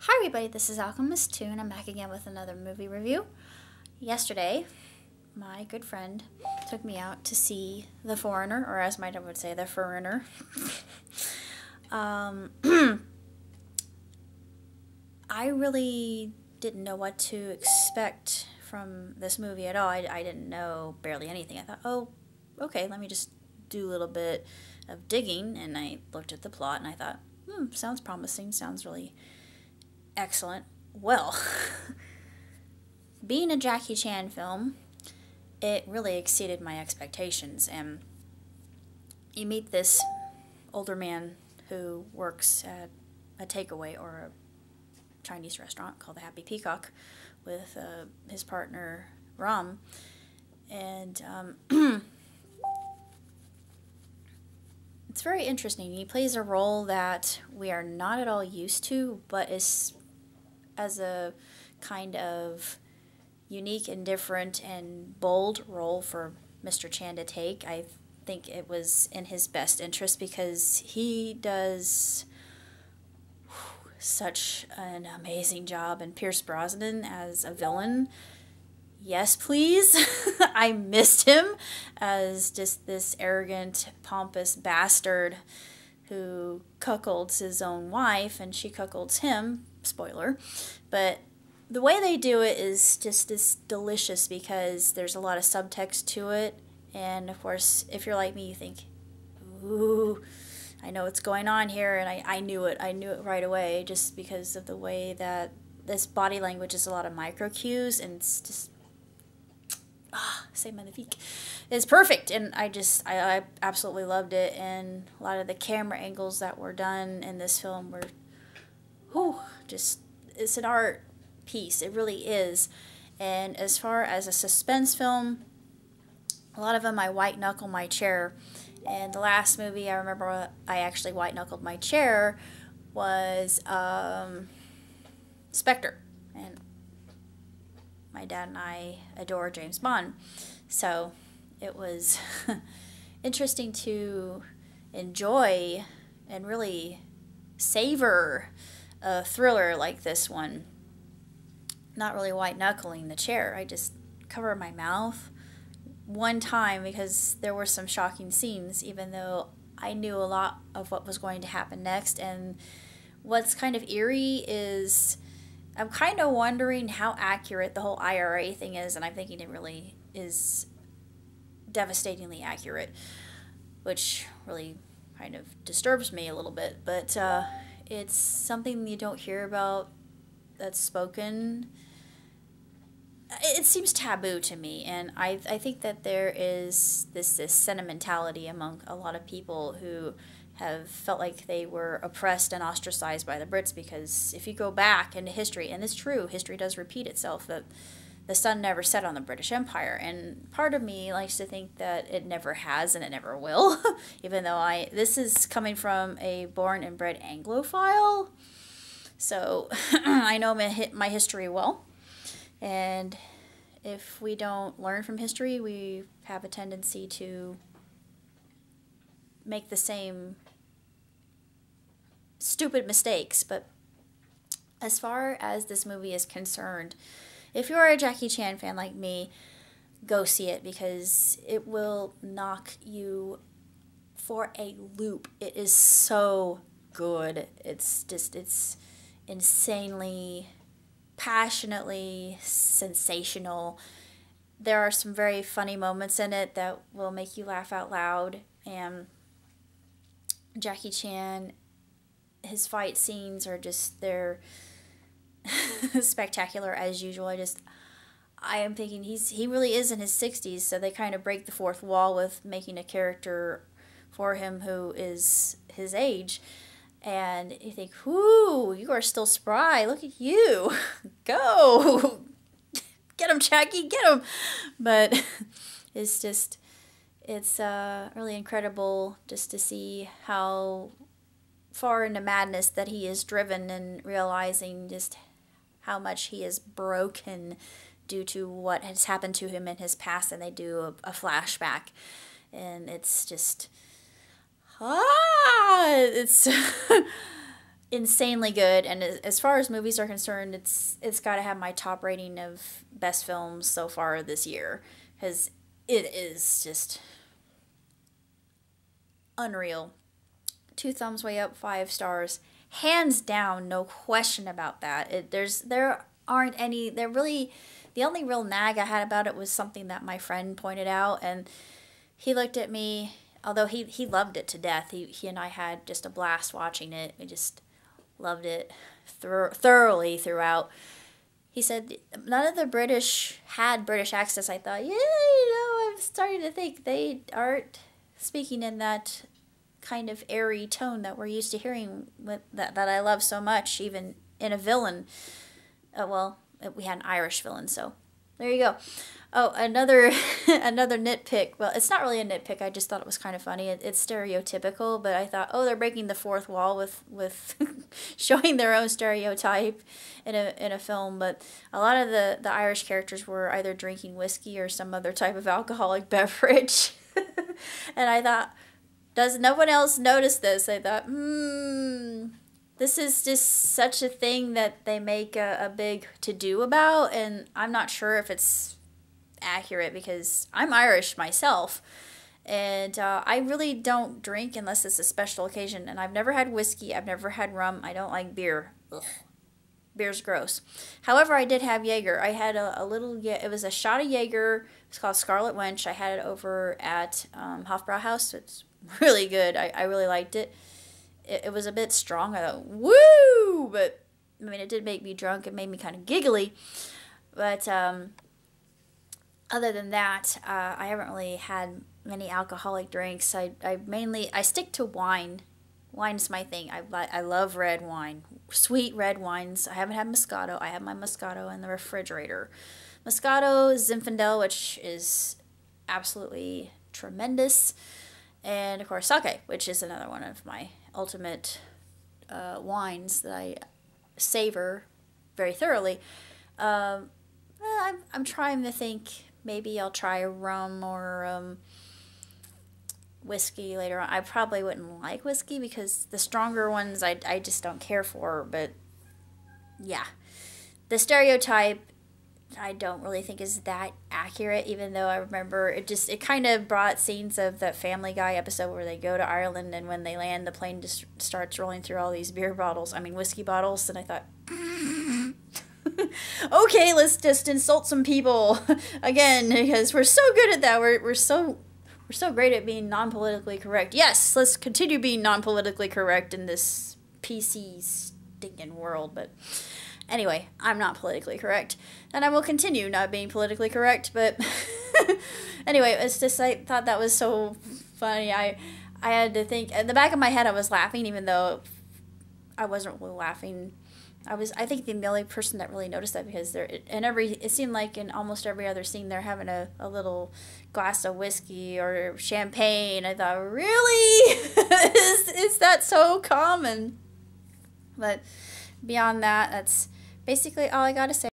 Hi everybody, this is Alchemist2 and I'm back again with another movie review. Yesterday, my good friend took me out to see The Foreigner, or as my dad would say, The Foreigner. I really didn't know what to expect from this movie at all. I didn't know barely anything. I thought, oh, okay, let me just do a little bit of digging, and I looked at the plot and I thought, sounds promising, sounds really excellent. Well, being a Jackie Chan film, it really exceeded my expectations. And you meet this older man who works at a takeaway or a Chinese restaurant called the Happy Peacock with his partner Ram. And it's very interesting. He plays a role that we are not at all used to, but is as a kind of unique and different and bold role for Mr. Chan to take. I think it was in his best interest because he does such an amazing job. And Pierce Brosnan as a villain, yes please. I missed him as just this arrogant, pompous bastard who cuckolds his own wife and she cuckolds him. Spoiler. But the way they do it is just as delicious because there's a lot of subtext to it. And of course, if you're like me, you think, ooh, I know what's going on here. And I knew it. I knew it right away just because of the way that this body language is a lot of micro cues. And it's just, c'est magnifique. It's perfect. And I absolutely loved it. And a lot of the camera angles that were done in this film were, just, it's an art piece. It really is. And as far as a suspense film, a lot of them I white knuckle my chair. And the last movie I remember I actually white knuckled my chair was Spectre. And my dad and I adore James Bond. So it was interesting to enjoy and really savor a thriller like this one. Not really white knuckling the chair. I just covered my mouth one time because there were some shocking scenes, even though I knew a lot of what was going to happen next. And what's kind of eerie is I'm kind of wondering how accurate the whole IRA thing is, and I'm thinking it really is devastatingly accurate, which really kind of disturbs me a little bit. But it's something you don't hear about that's spoken. It seems taboo to me, and I think that there is this sentimentality among a lot of people who have felt like they were oppressed and ostracized by the Brits, because if you go back into history, and it's true, history does repeat itself, that the sun never set on the British Empire, and part of me likes to think that it never has and it never will, even though this is coming from a born and bred Anglophile, so I know my history well. And if we don't learn from history, we have a tendency to make the same stupid mistakes. But as far as this movie is concerned, if you're a Jackie Chan fan like me, go see it because it will knock you for a loop. It is so good. It's insanely, passionately sensational. There are some very funny moments in it that will make you laugh out loud. And Jackie Chan, his fight scenes are just, they're spectacular as usual. I am thinking he really is in his 60s, so they kind of break the fourth wall with making a character for him who is his age. And you think, whoo, you are still spry. Look at you. Go. Get him, Jackie, get him. But it's really incredible just to see how far into madness that he is driven, and realizing just how much he is broken due to what has happened to him in his past. And they do a flashback. And it's just... it's insanely good. And as far as movies are concerned, it's got to have my top rating of best films so far this year, because it is just unreal. 2 thumbs way up, 5 stars, hands down, no question about that. There aren't any. There really, the only real nag I had about it was something that my friend pointed out, and he looked at me. Although he loved it to death, he and I had just a blast watching it. We just loved it thoroughly throughout. He said none of the British had British accents. I thought, I'm starting to think they aren't speaking in that kind of airy tone that we're used to hearing with that I love so much, even in a villain. We had an Irish villain, so there you go. Oh, another another nitpick. Well, it's not really a nitpick. I just thought it was kind of funny. It's stereotypical, but I thought, they're breaking the fourth wall with showing their own stereotype in a film. But a lot of the Irish characters were either drinking whiskey or some other type of alcoholic beverage, and I thought, does no one else notice this? I thought, this is just such a thing that they make a big to-do about, and I'm not sure if it's accurate because I'm Irish myself, and I really don't drink unless it's a special occasion, and I've never had whiskey, I've never had rum, I don't like beer. Ugh. Beer's gross. However, I did have Jaeger. I had a little, it was a shot of Jaeger. It's called Scarlet Wench. I had it over at Hofbrauhaus. It's really good. I really liked it. It was a bit strong. I thought, woo! But, I mean, it did make me drunk. It made me kind of giggly. But, other than that, I haven't really had many alcoholic drinks. I stick to wine. Wine's my thing. I love red wine. Sweet red wines. I haven't had Moscato. I have my Moscato in the refrigerator. Moscato, Zinfandel, which is absolutely tremendous. And, of course, sake, which is another one of my ultimate wines that I savor very thoroughly. I'm trying to think. Maybe I'll try rum or whiskey later on. I probably wouldn't like whiskey because the stronger ones I just don't care for. But yeah, the stereotype I don't really think is that accurate, even though I remember it kind of brought scenes of that Family Guy episode where they go to Ireland and when they land the plane just starts rolling through all these whiskey bottles, and I thought, okay, let's just insult some people again because we're so good at that. We're so great at being non-politically correct. Yes, let's continue being non-politically correct in this PC stinking world. But anyway, I'm not politically correct, and I will continue not being politically correct. But anyway, it's just I thought that was so funny. I had to think in the back of my head I was laughing, even though I wasn't really laughing. I think the only person that really noticed that because it seemed like in almost every other scene they're having a little glass of whiskey or champagne. I thought, really? is that so common? But beyond that, that's basically all I gotta say.